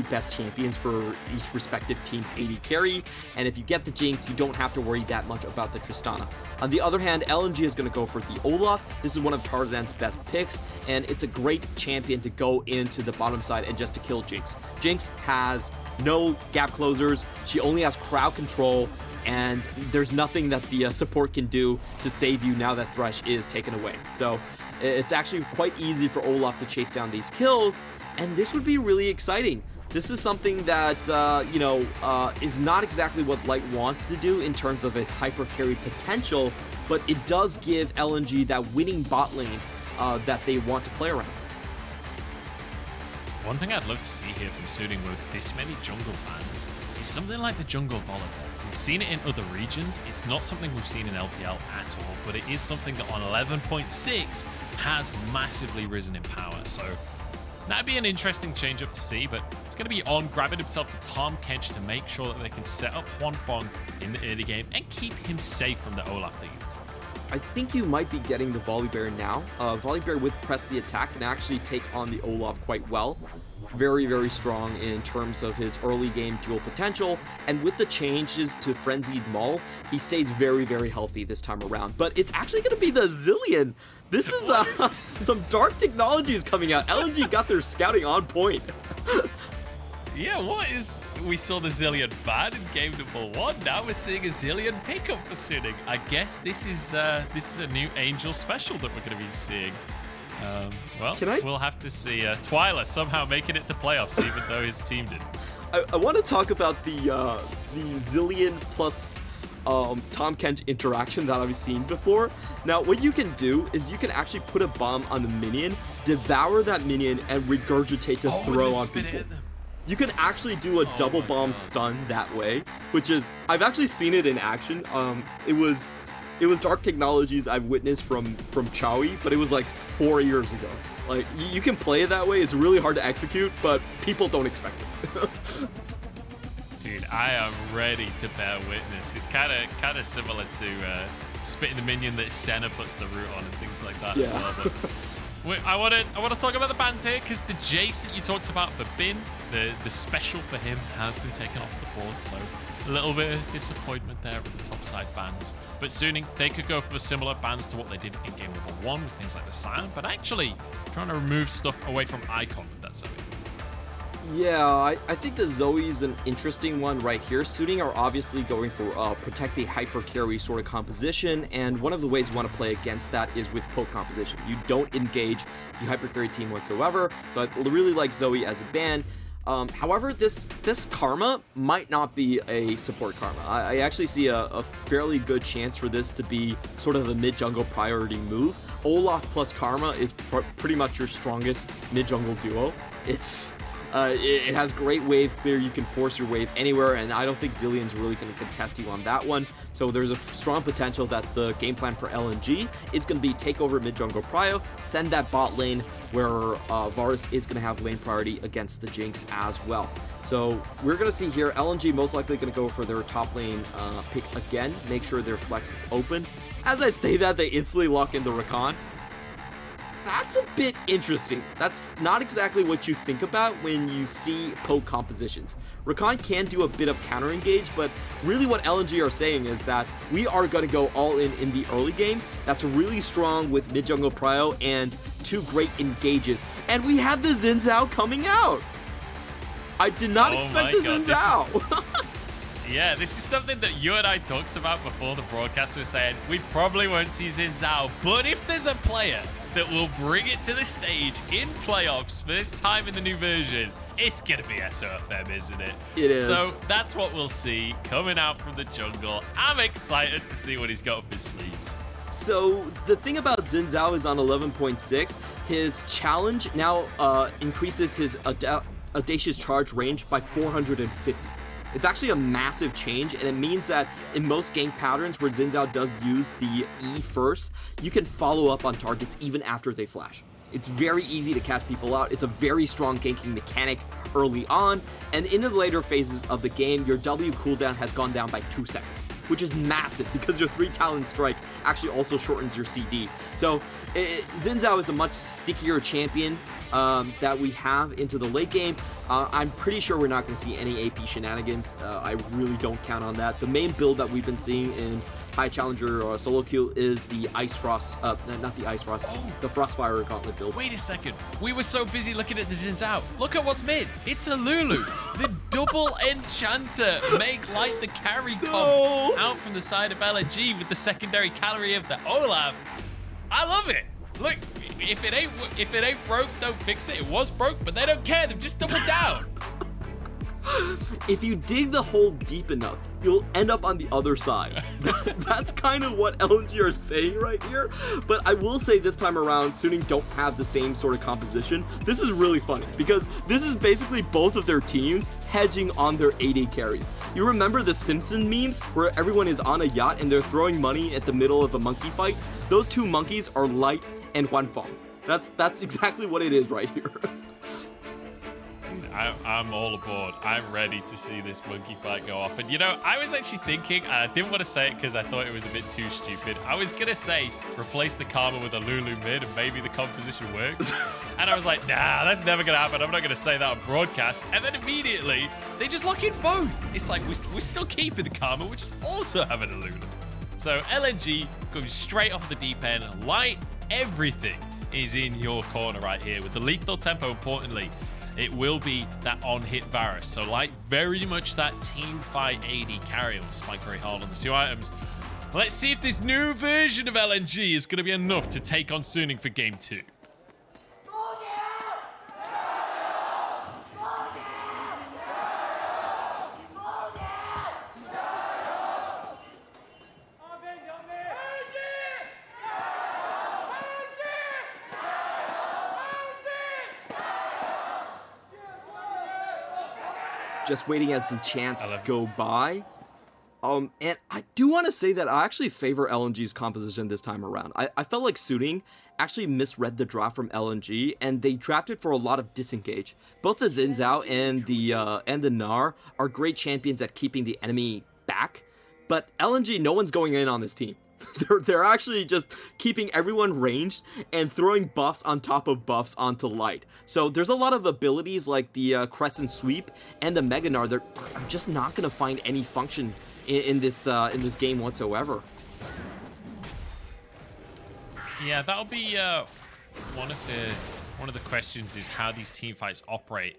best champions for each respective team's AD carry, and if you get the Jinx, you don't have to worry that much about the Tristana. On the other hand, LNG is going to go for the Olaf. This is one of Tarzan's best picks, and it's a great champion to go into the bottom side and just to kill Jinx. Jinx has no gap closers, she only has crowd control, and there's nothing that the support can do to save you now that Thresh is taken away. So it's actually quite easy for Olaf to chase down these kills, and this would be really exciting. This is something that, is not exactly what Light wants to do in terms of his hyper carry potential, but it does give LNG that winning bot lane that they want to play around. One thing I'd love to see here from Suiting with this many jungle fans is something like the jungle volleyball. We've seen it in other regions. It's not something we've seen in LPL at all, but it is something that on 11.6 has massively risen in power. So that'd be an interesting change up to see, but it's going to be on grabbing himself the Tahm Kench to make sure that they can set up Huanfeng in the early game and keep him safe from the Olaf that you talked about. I think you might be getting the Volibear now. Volibear with press the attack can actually take on the Olaf quite well. Very, very strong in terms of his early game duel potential, and with the changes to Frenzied Maul, he stays very, very healthy this time around. But it's actually going to be the Zilean. This is some dark technologies coming out. LNG got their scouting on point. Yeah, we saw the Zilean ban in game number 1. Now we're seeing a Zilean pickup for Suiting. I guess this is a new Angel special that we're going to be seeing. We'll have to see Twyla somehow making it to playoffs, even though his team didn't. I want to talk about the Zilean plus Tahm Kench interaction that I've seen before. Now, what you can do is you can actually put a bomb on the minion, devour that minion, and regurgitate to throw on people. You can actually do a double bomb stun that way, which is, I've actually seen it in action. It was dark technologies I've witnessed from Chowie, but it was like 4 years ago. Like, you can play it that way. It's really hard to execute, but people don't expect it. Dude, I am ready to bear witness. It's kind of similar to spitting the minion that Senna puts the root on and things like that as well. But I want to talk about the bans here, because the Jace that you talked about for Bin, the special for him has been taken off the board. So a little bit of disappointment there with the top side bans. But Suiting, they could go for the similar bans to what they did in game number 1 with things like the Scion, but actually trying to remove stuff away from Icon with that Zoe. Yeah, I think the Zoe's an interesting one right here. Suiting are obviously going for protect the hyper carry sort of composition, and one of the ways you want to play against that is with poke composition. You don't engage the hyper carry team whatsoever, so I really like Zoe as a ban. However, this Karma might not be a support Karma. I actually see a fairly good chance for this to be sort of a mid-jungle priority move. Olaf plus Karma is pretty much your strongest mid-jungle duo. It has great wave clear. You can force your wave anywhere, and I don't think Zilean's really going to contest you on that one. So there's a strong potential that the game plan for LNG is going to be take over mid-jungle prio, send that bot lane where Varus is going to have lane priority against the Jinx as well. So we're going to see here, LNG most likely going to go for their top lane pick again, make sure their flex is open. As I say that, they instantly lock into Rakan. That's a bit interesting. That's not exactly what you think about when you see poke compositions. Rakan can do a bit of counter engage, but really what LNG are saying is that we are going to go all in the early game. That's really strong with mid jungle prio and 2 great engages. And we had the Xin Zhao coming out. I did not expect the Xin Zhao. Yeah, this is something that you and I talked about before the broadcast. We were saying we probably won't see Xin Zhao, but if there's a player that will bring it to the stage in playoffs first time in the new version, it's gonna be SofM, isn't it? It is. So that's what we'll see coming out from the jungle. I'm excited to see what he's got up his sleeves. So the thing about Xin Zhao is on 11.6, his challenge now increases his audacious charge range by 450. It's actually a massive change, and it means that in most gank patterns where Xin Zhao does use the E first, you can follow up on targets even after they flash. It's very easy to catch people out. It's a very strong ganking mechanic early on, and in the later phases of the game, your W cooldown has gone down by 2 seconds, which is massive because your 3 talent strike actually also shortens your CD. So Xin Zhao is a much stickier champion that we have into the late game. I'm pretty sure we're not going to see any AP shenanigans. I really don't count on that. The main build that we've been seeing in High Challenger or solo queue is the Ice Frost, not the Ice Frost, the Frostfire Gauntlet build. Wait a second, we were so busy looking at the Xin Zhao. Look at what's mid. It's a Lulu, the double enchanter. Make light the carry comp out from the side of LNG with the secondary calorie of the Olaf. I love it. Look, if it ain't broke, don't fix it. It was broke, but they don't care. They've just doubled down. If you dig the hole deep enough, you'll end up on the other side. That's kind of what LNG are saying right here. But I will say this time around, Suning don't have the same sort of composition. This is really funny because this is basically both of their teams hedging on their AD carries. You remember the Simpson memes where everyone is on a yacht and they're throwing money at the middle of a monkey fight? Those two monkeys are Light and Huanfeng. That's exactly what it is right here. I'm all aboard. I'm ready to see this monkey fight go off. And you know, I was actually thinking, and I didn't want to say it because I thought it was a bit too stupid. I was going to say, replace the Karma with a Lulu mid and maybe the composition works. And I was like, nah, that's never going to happen. I'm not going to say that on broadcast. And then immediately, they just lock in both. It's like, we're still keeping the Karma, we're just also having a Lulu. So LNG goes straight off the deep end. Light, everything is in your corner right here. With the lethal tempo, importantly, it will be that on-hit Varus. So like very much that team fight AD carry will spike very hard on the two items. Let's see if this new version of LNG is going to be enough to take on Suning for game 2. Just waiting as the chance go by. And I do want to say that I actually favor LNG's composition this time around. I felt like Suning actually misread the draft from LNG, and they drafted for a lot of disengage. Both the Xin Zhao and the Gnar are great champions at keeping the enemy back, but LNG, no one's going in on this team. They're actually just keeping everyone ranged and throwing buffs on top of buffs onto Light. So there's a lot of abilities like the Crescent Sweep and the Mega Gnar that are just not going to find any function in this game whatsoever. Yeah, that'll be one of the questions is how these team fights operate.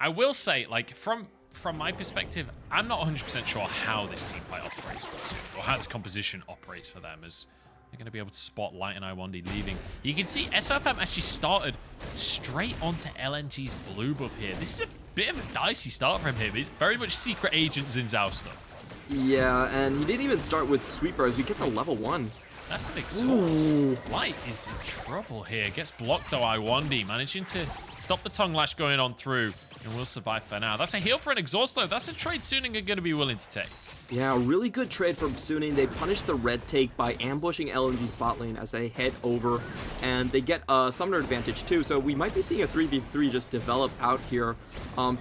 I will say, like from my perspective, I'm not 100% sure how this team fight operates for Suning, or how this composition operates for them, as they're going to be able to spot Light and Lwandy leaving. You can see SofM actually started straight onto LNG's blue buff here. This is a bit of a dicey start from him. It's very much secret agent Xin Zhao stuff. Yeah, and he didn't even start with Sweeper as we get to level 1. That's some exhaust. Light is in trouble here. Gets blocked though, Lwandy, managing to stop the tongue lash going on through, and will survive for now. That's a heal for an exhaust though. That's a trade Suning are going to be willing to take. Yeah, really good trade from Suning. They punish the red take by ambushing LNG's bot lane as they head over, and they get a summoner advantage too, so we might be seeing a 3v3 just develop out here.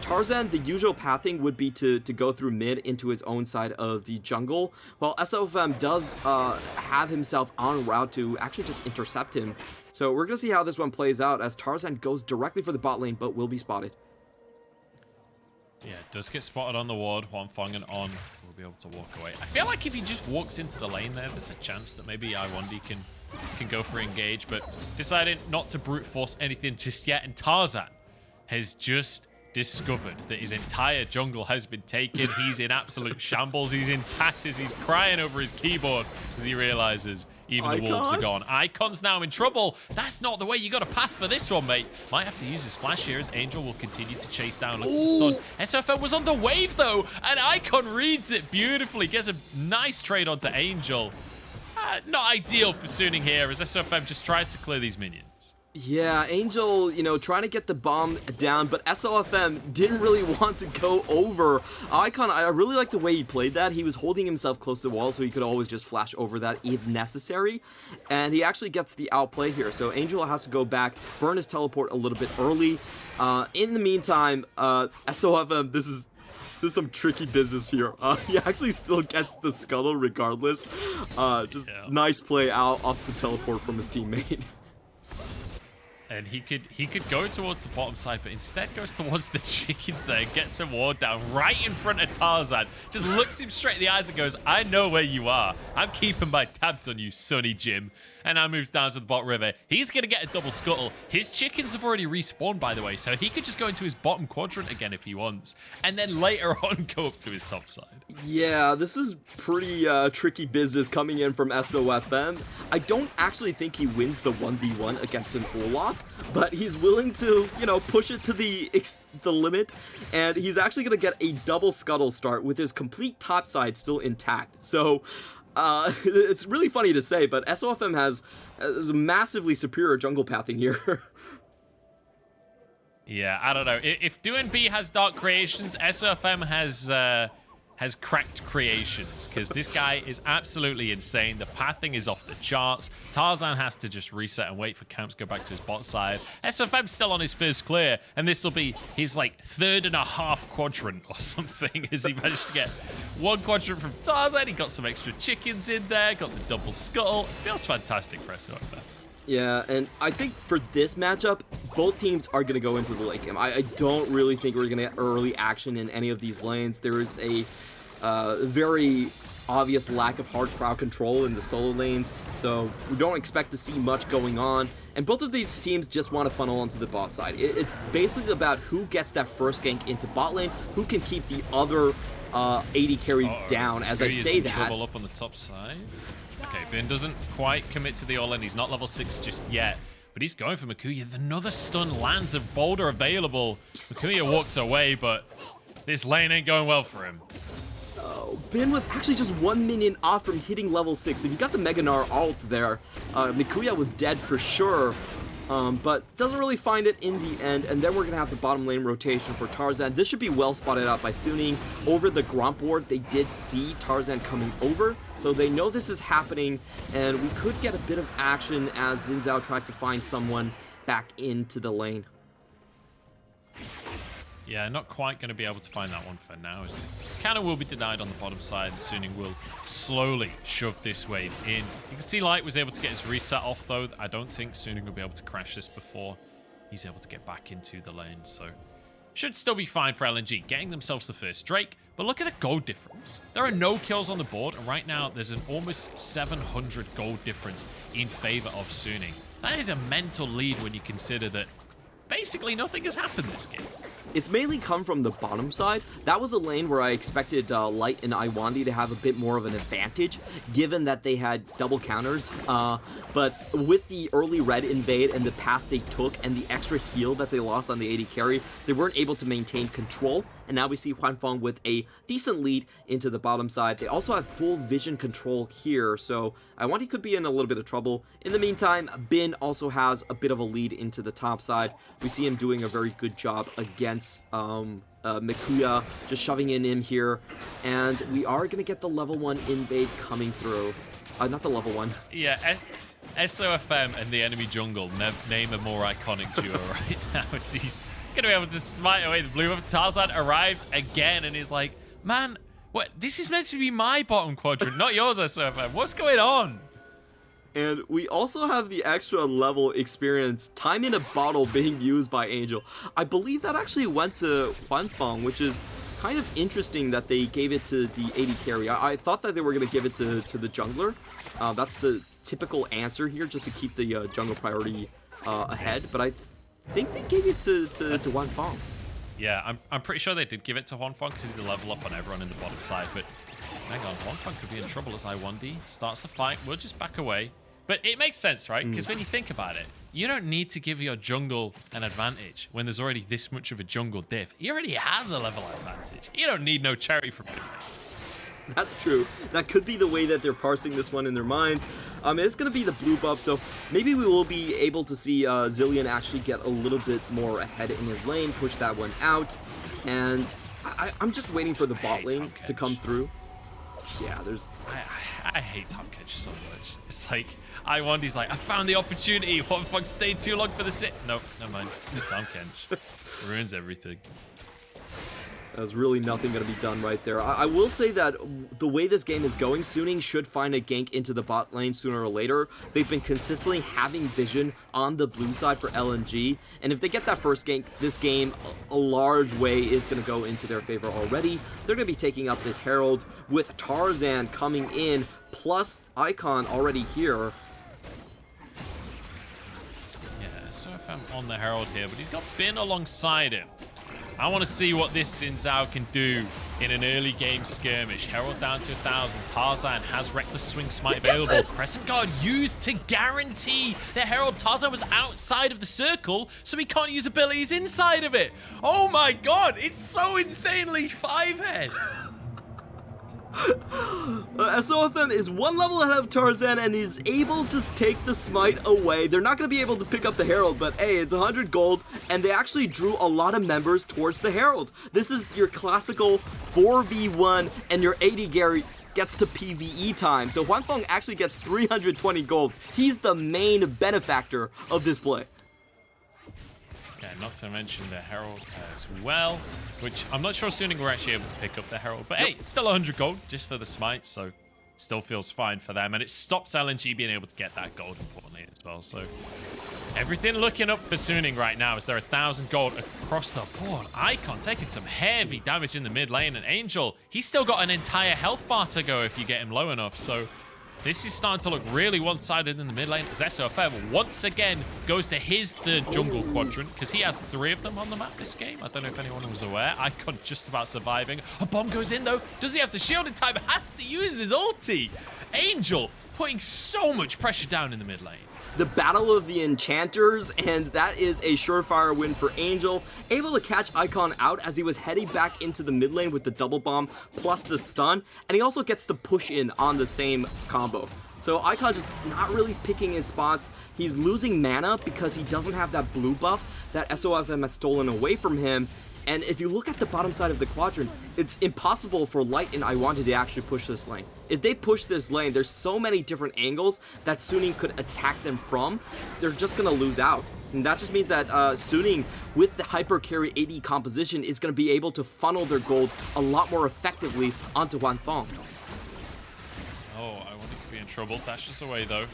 Tarzan, the usual pathing would be to go through mid into his own side of the jungle, while SofM does have himself en route to actually just intercept him. So we're going to see how this one plays out as Tarzan goes directly for the bot lane, but will be spotted. Yeah, does get spotted on the ward. Huanfeng and On will be able to walk away. I feel like if he just walks into the lane there, there's a chance that maybe Lwandy can go for engage, but decided not to brute force anything just yet. And Tarzan has just discovered that his entire jungle has been taken. He's in absolute shambles. He's in tatters. He's crying over his keyboard as he realizes even the wolves are gone. Icon's now in trouble. That's not the way you got a path for this one, mate. Might have to use his flash here as Angel will continue to chase down. Look at the stun. SofM was on the wave, though, and Icon reads it beautifully. Gets a nice trade onto Angel. Not ideal for Suning here as SofM just tries to clear these minions. Yeah, Angel, you know, trying to get the bomb down, but SofM didn't really want to go over. Icon, I really like the way he played that. He was holding himself close to the wall so he could always just flash over that if necessary. And he actually gets the outplay here. So Angel has to go back, burn his teleport a little bit early. In the meantime, SofM, this is There's some tricky business here. He actually still gets the scuttle regardless. Just nice play out off the teleport from his teammate. And he could go towards the bottom side, but instead goes towards the chickens there, gets some ward down right in front of Tarzan. Just looks him straight in the eyes and goes, I know where you are. I'm keeping my tabs on you, Sonny Jim. And now moves down to the bot river. He's going to get a double scuttle. His chickens have already respawned, by the way, so he could just go into his bottom quadrant again if he wants. And then later on, go up to his top side. Yeah, this is pretty tricky business coming in from SofM. I don't actually think he wins the 1v1 against an Olaf, but he's willing to, you know, push it to the limit, and he's actually going to get a double scuttle start with his complete top side still intact. So it's really funny to say, but SofM has a massively superior jungle pathing here. Yeah, I don't know. If DoNB has dark creations, SofM has cracked creations, because this guy is absolutely insane. The pathing is off the charts. Tarzan has to just reset and wait for camps to go back to his bot side. SofM's still on his first clear, and this will be his like 3.5 quadrant or something, as he managed to get one quadrant from Tarzan. He got some extra chickens in there, got the double scuttle. It feels fantastic for SofM. Yeah, and I think for this matchup, both teams are going to go into the late game. I don't really think we're going to get early action in any of these lanes. There is a very obvious lack of hard crowd control in the solo lanes, so we don't expect to see much going on. And both of these teams just want to funnel onto the bot side. It's basically about who gets that first gank into bot lane, who can keep the other AD carry down. As I say that, trouble up on the top side. Okay, Bin doesn't quite commit to the all-in. He's not level 6 just yet, but he's going for Makuya. Another stun lands, a boulder available. Makuya walks away, but this lane ain't going well for him. Oh, Bin was actually just 1 minion off from hitting level 6. If you got the Gnar ult there, Makuya was dead for sure. But doesn't really find it in the end, and then we're going to have the bottom lane rotation for Tarzan. This should be well spotted out by Suning. Over the Gromp ward, they did see Tarzan coming over, so they know this is happening, and we could get a bit of action as Zhao tries to find someone back into the lane. Yeah, not quite going to be able to find that one for now, is it? Cannon will be denied on the bottom side, and Suning will slowly shove this wave in. You can see Light was able to get his reset off, though. I don't think Suning will be able to crash this before he's able to get back into the lane, so should still be fine for LNG, getting themselves the first Drake. But look at the gold difference. There are no kills on the board, and right now there's an almost 700 gold difference in favor of Suning. That is a mental lead when you consider that basically nothing has happened this game. It's mainly come from the bottom side. That was a lane where I expected Light and Lwandy to have a bit more of an advantage, given that they had double counters. But with the early red invade and the path they took and the extra heal that they lost on the AD carry, they weren't able to maintain control. And now we see Huanfeng with a decent lead into the bottom side. They also have full vision control here, so Lwandy could be in a little bit of trouble. In the meantime, Bin also has a bit of a lead into the top side. We see him doing a very good job against Makuya, just shoving in him here. And we are going to get the level 1 invade coming through. Not the level 1. Yeah, SofM and the enemy jungle name a more iconic duo right now. He's going to be able to smite away the blue. Tarzan arrives again and is like, man, what? This is meant to be my bottom quadrant, not yours, SofM. What's going on? And we also have the extra level experience, time in a bottle, being used by Angel. I believe that actually went to Huanfeng, which is kind of interesting that they gave it to the AD carry. I thought that they were going to give it to the jungler. That's the typical answer here, just to keep the jungle priority ahead. But I think they gave it to Huanfeng. Yeah, I'm pretty sure they did give it to Huanfeng because he's a level up on everyone in the bottom side. But hang on, Huanfeng could be in trouble as Lwandy starts the fight. We'll just back away. But it makes sense, right? Because when you think about it, you don't need to give your jungle an advantage when there's already this much of a jungle diff. He already has a level advantage. You don't need no cherry from him. That's true. That could be the way that they're parsing this one in their minds. It's going to be the blue buff, so maybe we will be able to see Zilean actually get a little bit more ahead in his lane, push that one out, and I'm just waiting for the bot lane to come through. Yeah, there's... I hate Tahm Kench so much. It's like, Lwandy's like, I found the opportunity. Huanfeng stayed too long for the sit. Nope, never mind. Tahm Kench ruins everything. There's really nothing going to be done right there. I will say that the way this game is going, Suning should find a gank into the bot lane sooner or later. They've been consistently having vision on the blue side for LNG, and if they get that first gank, this game, a large way is going to go into their favor already. They're going to be taking up this Herald with Tarzan coming in, plus Icon already here. Yeah, SofM on the Herald here, but he's got Bin alongside him. I want to see what this Zhao can do in an early game skirmish. Herald down to 1,000. Tarzan has Reckless Swing Smite available. Crescent Guard used to guarantee that Herald Tarzan was outside of the circle, so he can't use abilities inside of it. Oh my god, it's so insanely 5-head. SofM is one level ahead of Tarzan and is able to take the smite away. They're not going to be able to pick up the Herald, but hey, it's 100 gold, and they actually drew a lot of members towards the Herald. This is your classical 4v1, and your AD Gary gets to PvE time. So Huanfeng actually gets 320 gold. He's the main benefactor of this play. Yeah, not to mention the Herald as well, which I'm not sure Suning were actually able to pick up the Herald. But hey, it's still 100 gold just for the smite, so still feels fine for them. And it stops LNG being able to get that gold, importantly, as well. So everything looking up for Suning right now as they're 1,000 gold across the board. Icon taking some heavy damage in the mid lane, and Angel, he's still got an entire health bar to go if you get him low enough. So this is starting to look really one-sided in the mid lane as SofM once again goes to his third jungle quadrant, because he has 3 of them on the map this game. I don't know if anyone was aware. Icon just about surviving. A bomb goes in though. Does he have the shield in time? Has to use his ulti. Angel putting so much pressure down in the mid lane. The Battle of the Enchanters, and that is a surefire win for Angel. Able to catch Icon out as he was heading back into the mid lane with the double bomb plus the stun, and he also gets the push in on the same combo. So Icon just not really picking his spots. He's losing mana because he doesn't have that blue buff that SofM has stolen away from him. And if you look at the bottom side of the quadrant, it's impossible for Light and Lwandy to actually push this lane. If they push this lane, there's so many different angles that Suning could attack them from. They're just going to lose out. And that just means that Suning, with the hyper carry AD composition, is going to be able to funnel their gold a lot more effectively onto Huanfeng. Oh, I want to be in trouble. Dashes away though.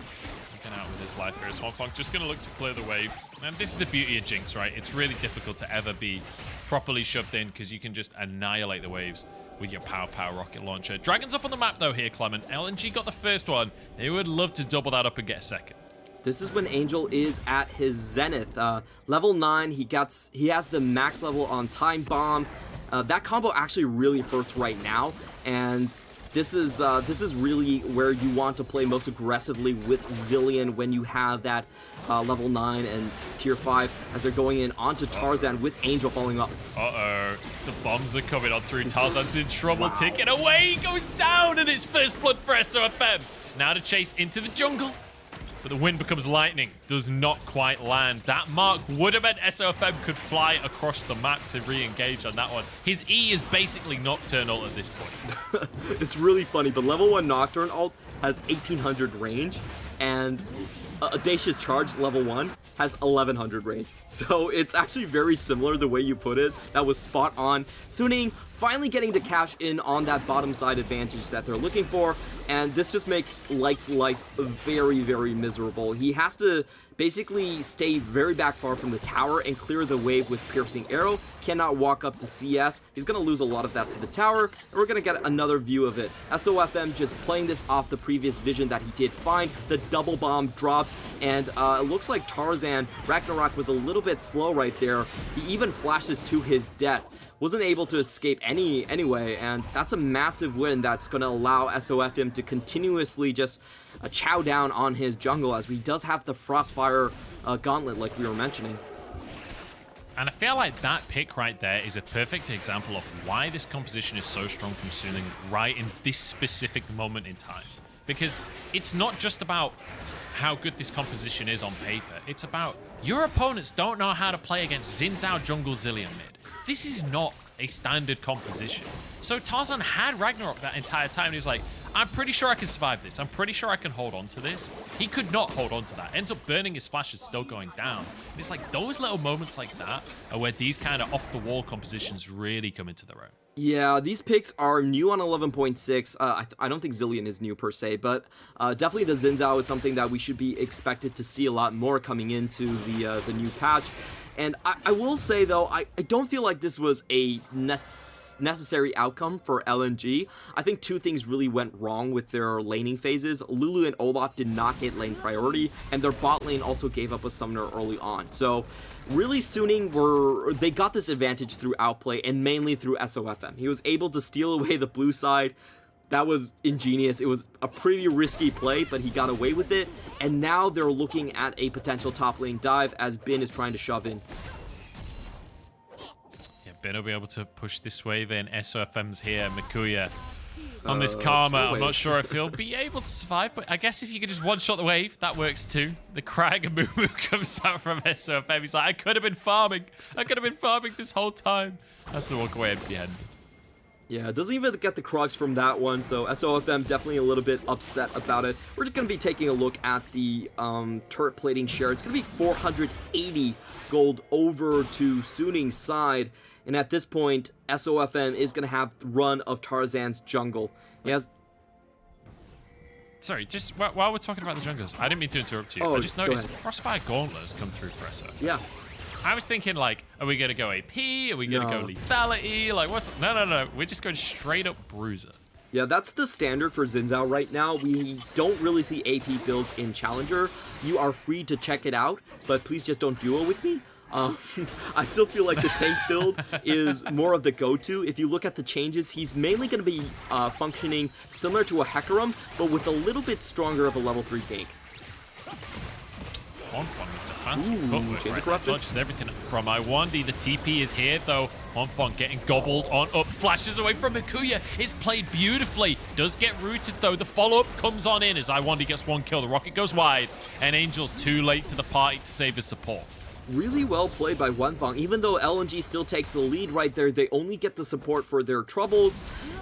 Looking out with his life here. Huanfeng just going to look to clear the wave. And this is the beauty of Jinx, right? It's really difficult to ever be properly shoved in because you can just annihilate the waves with your power rocket launcher. Dragon's up on the map though here, Clement. LNG got the first one. They would love to double that up and get a second. This is when Angel is at his zenith. Level 9, he has the max level on Time Bomb. That combo actually really hurts right now, and this is really where you want to play most aggressively with Zilean when you have that level 9 and tier 5 as they're going in onto Tarzan with Angel following up. Uh-oh. The bombs are coming on through. Tarzan's in trouble. Wow. Taken away. He goes down, and it's first blood for SofM. Now to chase into the jungle. But the wind becomes lightning. Does not quite land. That mark would have meant SofM could fly across the map to re-engage on that one. His E is basically Nocturnal at this point. It's really funny, but level 1 Nocturne ult has 1800 range, and Audacious Charge level 1 has 1100 range. So it's actually very similar the way you put it. That was spot on. Suning finally getting to cash in on that bottom side advantage that they're looking for, and this just makes Light's life very, very miserable. He has to basically stay very back far from the tower and clear the wave with Piercing Arrow. Cannot walk up to CS. He's going to lose a lot of that to the tower, and we're going to get another view of it. SofM just playing this off the previous vision that he did find. The double bomb drops, and it looks like Tarzan, Ragnarok was a little bit slow right there. He even flashes to his death. Wasn't able to escape anyway, and that's a massive win that's going to allow SofM to continuously just chow down on his jungle, as he does have the Frostfire gauntlet like we were mentioning. And I feel like that pick right there is a perfect example of why this composition is so strong from Suning right in this specific moment in time. Because it's not just about how good this composition is on paper, it's about your opponents don't know how to play against Zhao jungle Zilean mid. This is not a standard composition. So Tarzan had Ragnarok that entire time, and he was like, I'm pretty sure I can survive this. I'm pretty sure I can hold on to this. He could not hold on to that. Ends up burning his flash, is still going down. And it's like those little moments like that are where these kind of off-the-wall compositions really come into their own. Yeah, these picks are new on 11.6. I don't think Zilean is new per se, but definitely the Xin Zhao is something that we should be expected to see a lot more coming into the new patch. And I will say, though, I don't feel like this was a necessary outcome for LNG. I think two things really went wrong with their laning phases. Lulu and Olaf did not get lane priority, and their bot lane also gave up a summoner early on. So really Suning they got this advantage through outplay and mainly through SofM. He was able to steal away the blue side. That was ingenious. It was a pretty risky play, but he got away with it. And now they're looking at a potential top lane dive as Bin is trying to shove in. Yeah, Bin will be able to push this wave in. SofM's here. Makuya on this Karma. I'm not sure if he'll be able to survive, but I guess if you could just one-shot the wave, that works too. The Krag and Moo comes out from SofM. He's like, I could have been farming. I could have been farming this whole time. Has to walk away empty-handed. Yeah, doesn't even get the Krugs from that one, so SofM definitely a little bit upset about it. We're just going to be taking a look at the turret plating share. It's going to be 480 gold over to Suning's side, and at this point, SofM is going to have the run of Tarzan's jungle. He has... Sorry, just while we're talking about the junglers, I didn't mean to interrupt you. I just noticed Frostfire Gauntlet has come through for SofM. Yeah. I was thinking, like, are we going to go AP? Are we going to go lethality? Like, what's... No. We're just going straight up bruiser. Yeah, that's the standard for Xin Zhao right now. We don't really see AP builds in Challenger. You are free to check it out, but please just don't duo with me. I still feel like the tank build is more of the go-to. If you look at the changes, he's mainly going to be functioning similar to a Hecarim, but with a little bit stronger of a level 3 gank. Huanfeng with the fancy footwork right there. Dodges everything from Lwandy. The TP is here though. Huanfeng getting gobbled on up. Flashes away from Makuya. It's played beautifully. Does get rooted though. The follow-up comes on in as Lwandy gets one kill. The rocket goes wide. And Angel's too late to the party to save his support. Really well played by Huanfeng. Even though LNG still takes the lead right there, they only get the support for their troubles.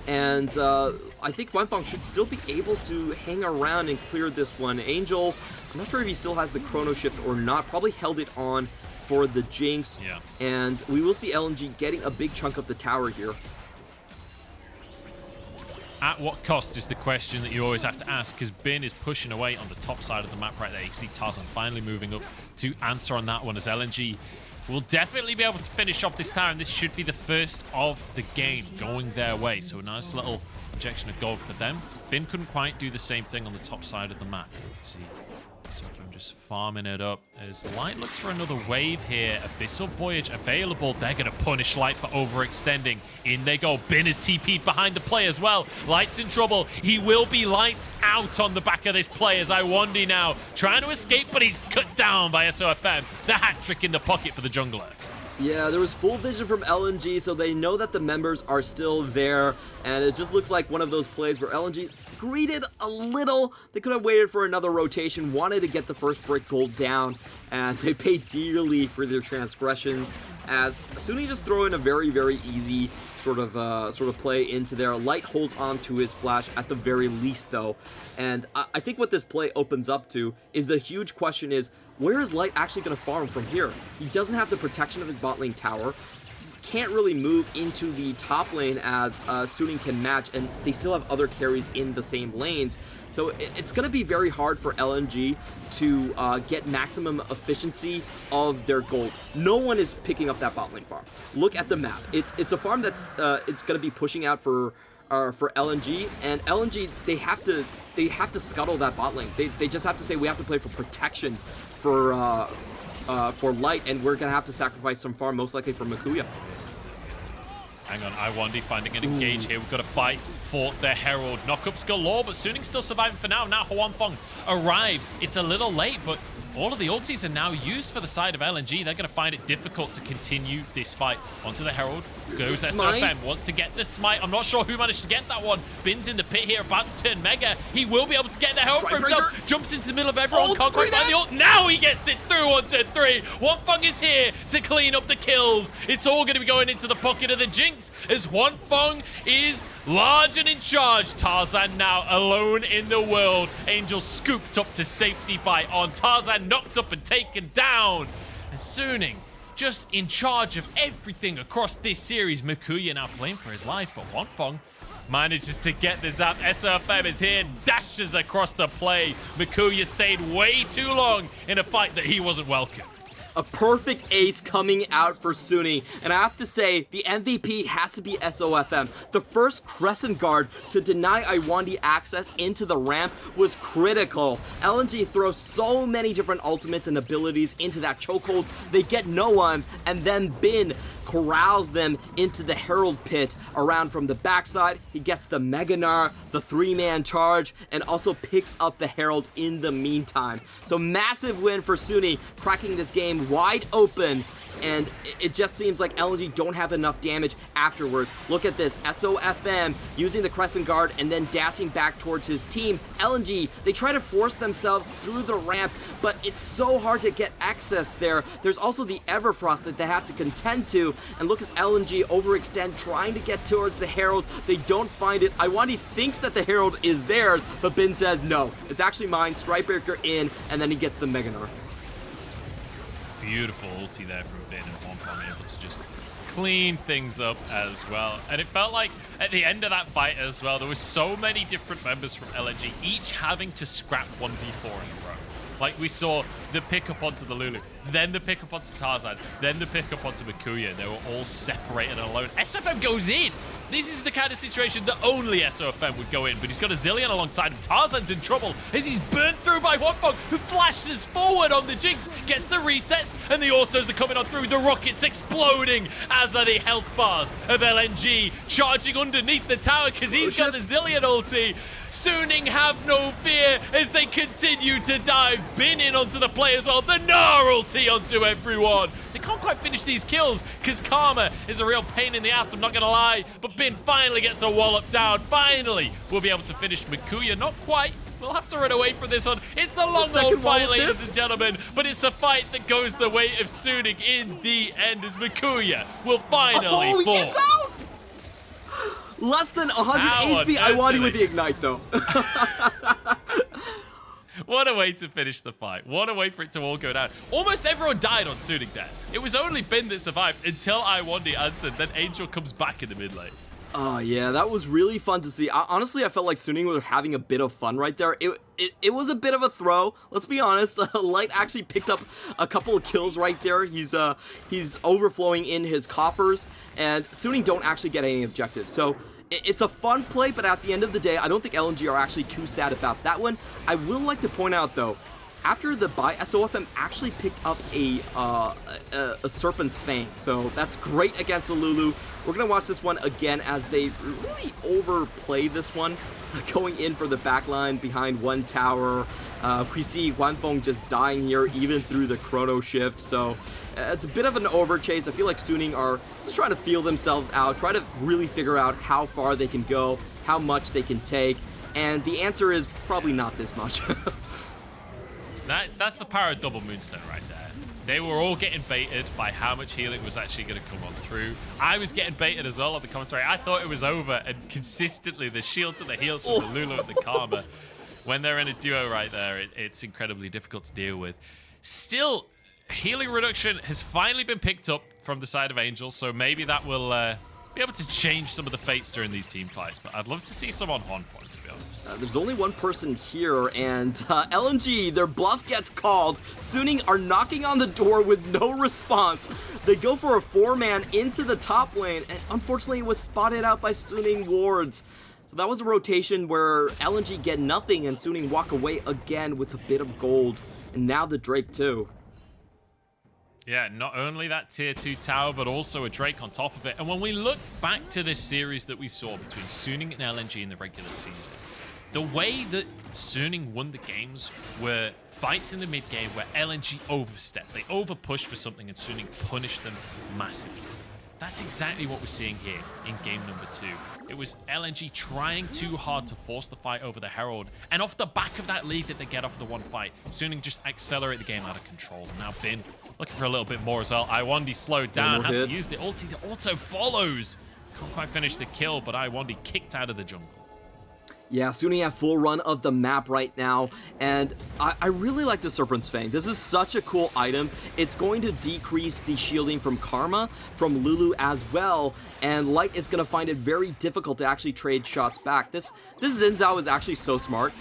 And I think Huanfeng should still be able to hang around and clear this one. Angel, I'm not sure if he still has the Chrono Shift or not. Probably held it on for the Jinx. Yeah. And we will see LNG getting a big chunk of the tower here. At what cost is the question that you always have to ask, because Bin is pushing away on the top side of the map right there. You can see Tarzan finally moving up to answer on that one as LNG will definitely be able to finish off this tower, and this should be the first of the game going their way. So a nice little injection of gold for them. Bin couldn't quite do the same thing on the top side of the map. You can see SofM just farming it up as Light looks for another wave here. Abyssal Voyage available. They're going to punish Light for overextending. In they go. Bin is TP'd behind the play as well. Light's in trouble. He will be lights out on the back of this play as Lwandy now trying to escape, but he's cut down by SofM. The hat trick in the pocket for the jungler. Yeah, there was full vision from LNG, so they know that the members are still there, and it just looks like one of those plays where LNG greeted a little. They could have waited for another rotation, wanted to get the first brick gold down, and they paid dearly for their transgressions, as Sunny just throw in a very, very easy sort of play into there. Light holds on to his flash at the very least, though, and I think what this play opens up to is the huge question is, where is Light actually going to farm from here? He doesn't have the protection of his bot lane tower. Can't really move into the top lane as Suning can match, and they still have other carries in the same lanes. So it's going to be very hard for LNG to get maximum efficiency of their gold. No one is picking up that bot lane farm. Look at the map. It's a farm that's it's going to be pushing out for LNG, and LNG they have to scuttle that bot lane. They just have to say we have to play for protection for Light, and we're gonna have to sacrifice some farm, most likely for Makuya. Hang on, Lwandy finding an engage here. We've got to fight for the Herald. Knockups galore, but Suning's still surviving for now. Now Huanfeng arrives. It's a little late, but all of the ultis are now used for the side of LNG. They're going to find it difficult to continue this fight. Onto the Herald. Goes SofM, wants to get the smite. I'm not sure who managed to get that one. Bin's in the pit here, about to turn Mega. He will be able to get the help for himself. Jumps into the middle of everyone. Can't quite find the ult. Now he gets it through 1-2-3. Huanfeng is here to clean up the kills. It's all going to be going into the pocket of the Jinx as Huanfeng is large and in charge. Tarzan now alone in the world. Angel scooped up to safety by On. Tarzan knocked up and taken down. And Suning just in charge of everything across this series. Mikuya now playing for his life, but Huanfeng manages to get this up. SofM is here, dashes across the play. Mikuya stayed way too long in a fight that he wasn't welcome. A perfect ace coming out for Suning. And I have to say, the MVP has to be SofM. The first Crescent Guard to deny Lwandy access into the ramp was critical. LNG throws so many different ultimates and abilities into that chokehold. They get no one, and then Bin corrals them into the Herald pit around from the backside. He gets the Mega Gnar, the 3-man charge, and also picks up the Herald in the meantime. So massive win for Suning, cracking this game wide open. And it just seems like LNG don't have enough damage afterwards. Look at this, SofM using the Crescent Guard and then dashing back towards his team. LNG, they try to force themselves through the ramp, but it's so hard to get access there. There's also the Everfrost that they have to contend to. And look as LNG overextend, trying to get towards the Herald. They don't find it. Lwandy thinks that the Herald is theirs, but Bin says, no, it's actually mine. Strikebreaker in, and then he gets the Mega Gnar. Beautiful ulti there from Bin, and Huanfeng able to just clean things up as well. And it felt like at the end of that fight as well, there were so many different members from LNG, each having to scrap 1v4 in a row. Like we saw the pick up onto the Lulu, then the pick up onto Tarzan, then the pick up onto Mikuya. They were all separated and alone. SofM goes in. This is the kind of situation that only SofM would go in, but he's got a Zilean alongside him. Tarzan's in trouble as he's burnt through by Huanfeng, who flashes forward on the Jinx, gets the resets, and the autos are coming on through. The rockets exploding, as are the health bars of LNG, charging underneath the tower because he's got the Zilean ulti. Suning have no fear as they continue to dive. Bin in onto the play as well. The Gnar ulti onto everyone. They can't quite finish these kills because Karma is a real pain in the ass, I'm not going to lie. But Bin finally gets a wallop down. Finally, we'll be able to finish Mikuya. Not quite. We'll have to run away from this one. It's a long old fight, ladies and gentlemen, but it's a fight that goes the way of Suning in the end as Mikuya will finally fall. He gets out! Less than 100 HP Lwandy with the Ignite, though. What a way to finish the fight. What a way for it to all go down. Almost everyone died on Suning there. It was only Bin that survived until Lwandy answered. Then Angel comes back in the mid lane. Oh, yeah, that was really fun to see. Honestly, I felt like Suning was having a bit of fun right there. It was a bit of a throw. Let's be honest. Light actually picked up a couple of kills right there. He's overflowing in his coffers, and Suning don't actually get any objectives. So it's a fun play, but at the end of the day, I don't think LNG are actually too sad about that one. I will like to point out, though, after the buy, SofM actually picked up a Serpent's Fang, so that's great against the Lulu. We're going to watch this one again as they really overplay this one, going in for the backline behind one tower. We see Huanfeng just dying here even through the chrono shift, so it's a bit of an overchase. I feel like Suning are just trying to feel themselves out, try to really figure out how far they can go, how much they can take, and the answer is probably not this much. That's the power of Double Moonstone right there. They were all getting baited by how much healing was actually going to come on through. I was getting baited as well on the commentary. I thought it was over, and consistently the shields and the heals from the Lulu and the Karma, when they're in a duo right there, it's incredibly difficult to deal with. Still, healing reduction has finally been picked up from the side of Angel, so maybe that will be able to change some of the fates during these team fights. But I'd love to see some on Huanfeng, to be honest. There's only one person here, and LNG, their bluff gets called. Suning are knocking on the door with no response. They go for a 4-man into the top lane, and unfortunately it was spotted out by Suning wards. So that was a rotation where LNG get nothing, and Suning walk away again with a bit of gold. And now the Drake too. Yeah, not only that tier 2 tower, but also a Drake on top of it. And when we look back to this series that we saw between Suning and LNG in the regular season, the way that Suning won the games were fights in the mid game where LNG overstepped. They overpushed for something and Suning punished them massively. that's exactly what we're seeing here in game number 2. It was LNG trying too hard to force the fight over the Herald, and off the back of that lead that they get off the one fight, Suning just accelerate the game out of control. Now Bin looking for a little bit more as well. Lwandy slowed down, has to use the ulti. The auto follows. Can't quite finish the kill, but Lwandy kicked out of the jungle. Yeah, Suning have full run of the map right now, and I really like the Serpent's Fang. This is such a cool item. It's going to decrease the shielding from Karma, from Lulu as well, and Light is going to find it very difficult to actually trade shots back. This Xin Zhao is actually so smart.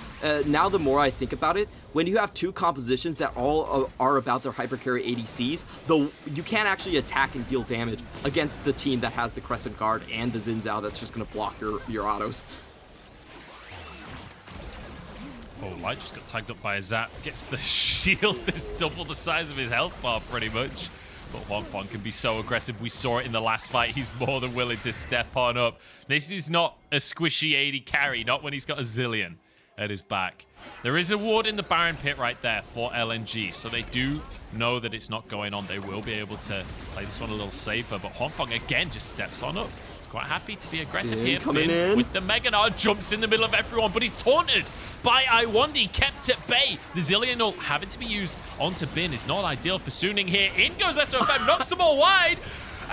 Now the more I think about it, when you have two compositions that all are about their hypercarry ADCs, though you can't actually attack and deal damage against the team that has the Crescent Guard and the Xin Zhao that's just going to block your autos. Oh, Light just got tagged up by a zap. Gets the shield that's double the size of his health bar, pretty much. But Huanfeng can be so aggressive. We saw it in the last fight. He's more than willing to step on up. This is not a squishy AD carry, not when he's got a Zilean at his back. There is a ward in the Baron pit right there for LNG, so they do know that it's not going on. They will be able to play this one a little safer, but Huanfeng again just steps on up. Quite happy to be aggressive here. Coming in with the Mega Gnar, jumps in the middle of everyone, but he's taunted by Lwandy, kept at bay. The Zilean ult having to be used onto Bin is not ideal for Suning here. In goes SofM, knocks them all wide,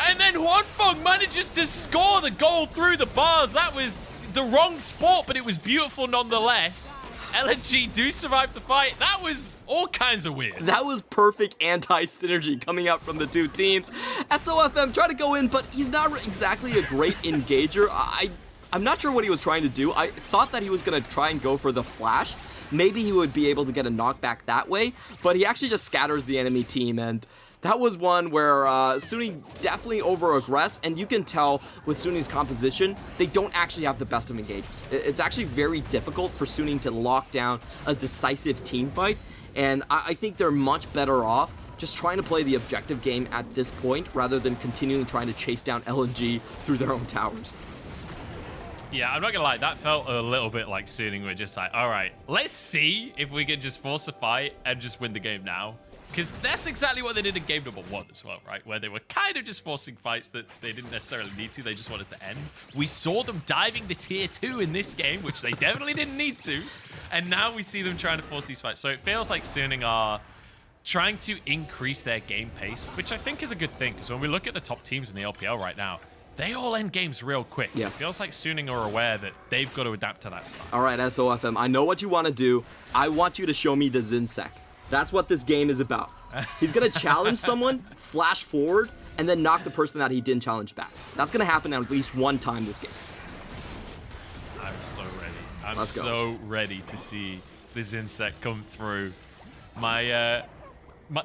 and then Huanfeng manages to score the goal through the bars. That was the wrong sport, but it was beautiful nonetheless. LNG do survive the fight. That was all kinds of weird. That was perfect anti-synergy coming out from the two teams. SofM tried to go in, but he's not exactly a great engager. I'm not sure what he was trying to do. I thought that he was going to try and go for the flash. Maybe he would be able to get a knockback that way, but he actually just scatters the enemy team, and that was one where Suning definitely over-aggress, and you can tell with Suning's composition, they don't actually have the best of engagements. It's actually very difficult for Suning to lock down a decisive team fight, and I think they're much better off just trying to play the objective game at this point, rather than continuing trying to chase down LNG through their own towers. Yeah, I'm not gonna lie, that felt a little bit like Suning were just like, all right, let's see if we can just force a fight and just win the game now. Because that's exactly what they did in game number 1 as well, right? Where they were kind of just forcing fights that they didn't necessarily need to. They just wanted to end. We saw them diving the tier 2 in this game, which they definitely didn't need to. And now we see them trying to force these fights. So it feels like Suning are trying to increase their game pace, which I think is a good thing. Because when we look at the top teams in the LPL right now, they all end games real quick. Yeah. It feels like Suning are aware that they've got to adapt to that stuff. All right, SofM, I know what you want to do. I want you to show me the Zinsec. That's what this game is about. He's going to challenge someone, flash forward, and then knock the person that he didn't challenge back. That's going to happen at least one time this game. I'm so ready. I'm so ready to see the Zinsec come through.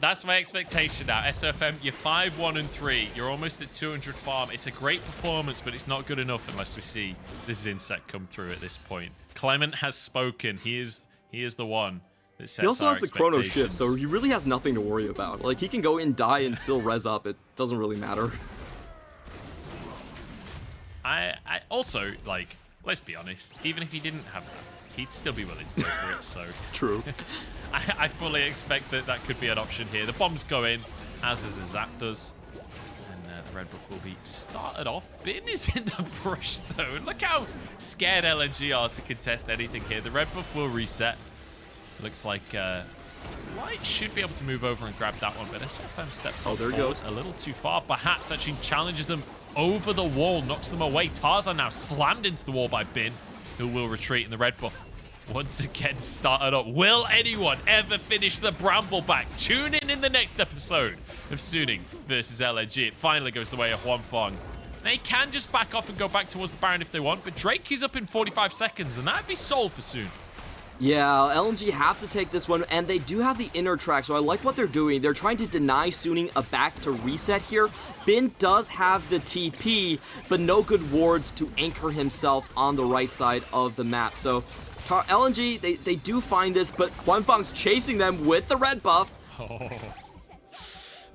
That's my expectation now. SofM, you're 5-1-3. You're almost at 200 farm. It's a great performance, but it's not good enough unless we see the Zinsec come through at this point. Clement has spoken. He is the one. He also has the chrono shift, so he really has nothing to worry about. Like, he can go in, die, and still res up. It doesn't really matter. I also, like, let's be honest, even if he didn't have that, he'd still be willing to go for it, so... True. I fully expect that that could be an option here. The bombs go in, as a zap does. And the red buff will be started off. Bin is in the brush, though. Look how scared LNG are to contest anything here. The red buff will reset. Looks like Light should be able to move over and grab that one, but SofM steps on forward a little too far. Perhaps actually challenges them over the wall, knocks them away. Tarzan now slammed into the wall by Bin, who will retreat, and the red buff once again started up. Will anyone ever finish the Bramble back? Tune in the next episode of Suning versus LNG. It finally goes the way of Huanfeng. They can just back off and go back towards the Baron if they want, but Drake is up in 45 seconds, and that'd be sold for soon. Yeah, LNG have to take this one, and they do have the inner track, so I like what they're doing. They're trying to deny Suning a back to reset here. Bin does have the TP, but no good wards to anchor himself on the right side of the map. So LNG, they do find this, but Huanfeng's chasing them with the red buff. Oh.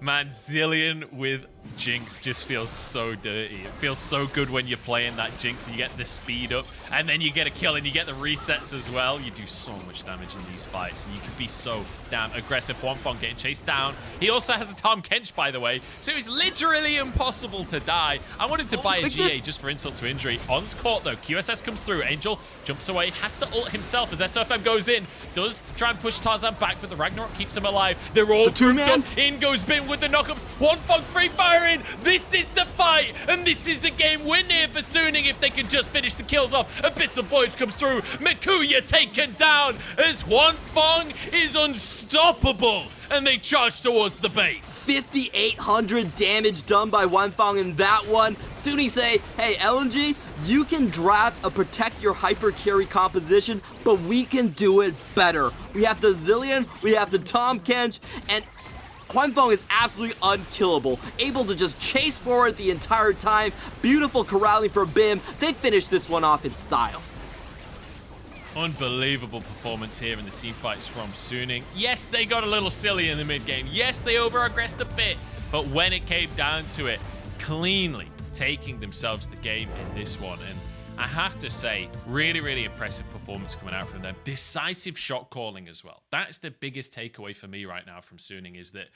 Man, Zilean with Jinx just feels so dirty. It feels so good when you're playing that Jinx and you get the speed up and then you get a kill and you get the resets as well. You do so much damage in these fights and you can be so damn aggressive. Huanfeng getting chased down. He also has a Tahm Kench, by the way, so it's literally impossible to die. I wanted to buy a GA just for insult to injury. On's caught though. QSS comes through. Angel jumps away, has to ult himself as SofM goes in. Does try and push Tarzan back, but the Ragnarok keeps him alive. They're all grouped up. In goes Bin with the knockups. Huanfeng free firing. This is the fight, and this is the game win here for Suning if they can just finish the kills off. Abyssal Voyage comes through. Mikuya taken down as Huanfeng is unstoppable, and they charge towards the base. 5,800 damage done by Huanfeng in that one. Suning say, hey, LNG, you can draft a protect your hyper carry composition, but we can do it better. We have the Zilean, we have the Tahm Kench, and Huanfeng is absolutely unkillable, able to just chase forward the entire time. Beautiful corralling for Bim. They finish this one off in style. Unbelievable performance here in the team fights from Suning. Yes, they got a little silly in the mid game. Yes, they over-aggressed a bit. But when it came down to it, cleanly taking themselves the game in this one. And I have to say, really, really impressive performance coming out from them. Decisive shot calling as well. That's the biggest takeaway for me right now from Suning, is that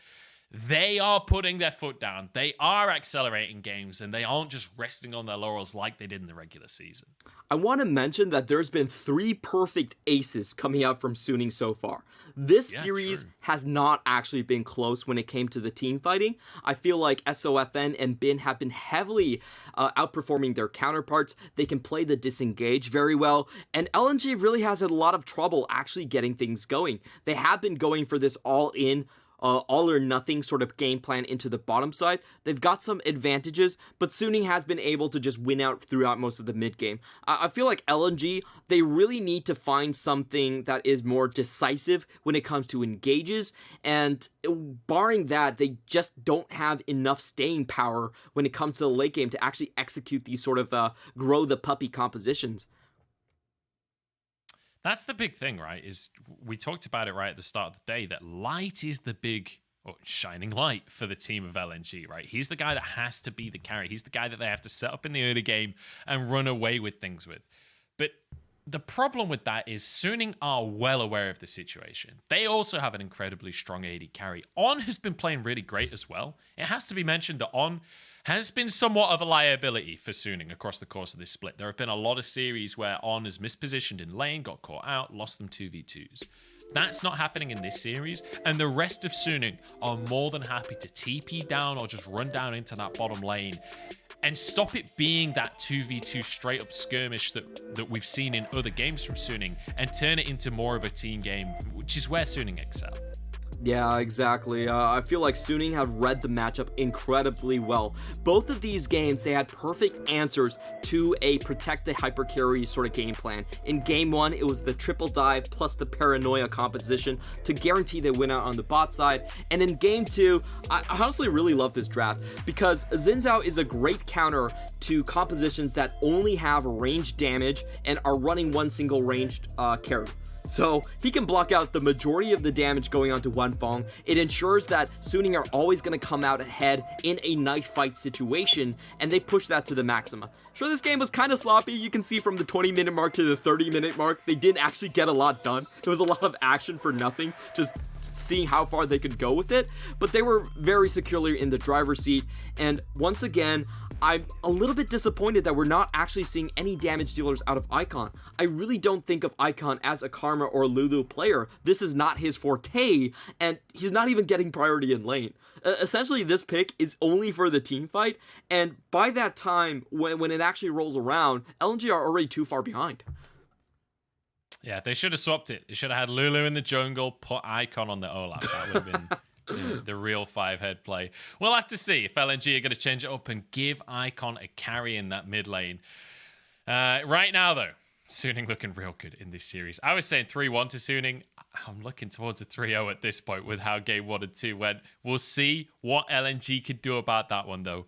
they are putting their foot down. They are accelerating games, and they aren't just resting on their laurels like they did in the regular season. I want to mention that there's been 3 perfect aces coming out from Suning so far. This series has not actually been close when it came to the team fighting. I feel like SofM and Bin have been heavily outperforming their counterparts. They can play the disengage very well, and LNG really has had a lot of trouble actually getting things going. They have been going for this all-in, all or nothing sort of game plan into the bottom side. They've got some advantages, but Suning has been able to just win out throughout most of the mid game. I feel like LNG, they really need to find something that is more decisive when it comes to engages, and barring that, they just don't have enough staying power when it comes to the late game to actually execute these sort of grow the puppy compositions. That's the big thing, right? Is we talked about it right at the start of the day that light is the big shining light for the team of LNG, right? He's the guy that has to be the carry. He's the guy that they have to set up in the early game and run away with things with. But the problem with that is Suning are well aware of the situation. They also have an incredibly strong AD carry. On has been playing really great as well. It has to be mentioned that On has been somewhat of a liability for Suning across the course of this split. There have been a lot of series where On has mispositioned in lane, got caught out, lost them 2v2s. That's not happening in this series, and the rest of Suning are more than happy to TP down or just run down into that bottom lane and stop it being that 2v2 straight up skirmish that we've seen in other games from Suning and turn it into more of a team game, which is where Suning excel. Yeah, exactly. I feel like Suning have read the matchup incredibly well. Both of these games, they had perfect answers to a protect the hyper carry sort of game plan. In game 1, it was the triple dive plus the paranoia composition to guarantee they win out on the bot side. And in game 2, I honestly really love this draft because Xin Zhao is a great counter to compositions that only have range damage and are running one single ranged carry. So he can block out the majority of the damage going on to Huanfeng. It ensures that Suning are always going to come out ahead in a knife fight situation, and they push that to the maxima. Sure, this game was kind of sloppy. You can see from the 20-minute mark to the 30-minute mark, they didn't actually get a lot done. There was a lot of action for nothing, just seeing how far they could go with it, but they were very securely in the driver's seat. And once again, I'm a little bit disappointed that we're not actually seeing any damage dealers out of Icon. I really don't think of Icon as a Karma or Lulu player. This is not his forte, and he's not even getting priority in lane. Essentially, this pick is only for the team fight, and by that time, when it actually rolls around, LNG are already too far behind. Yeah, they should have swapped it. They should have had Lulu in the jungle, put Icon on the Olaf. That would have been the real 5-head play. We'll have to see if LNG are going to change it up and give Icon a carry in that mid lane. Right now, though, Suning looking real good in this series. I was saying 3-1 to Suning. I'm looking towards a 3-0 at this point with how game 1 and 2 went. We'll see what LNG could do about that one, though.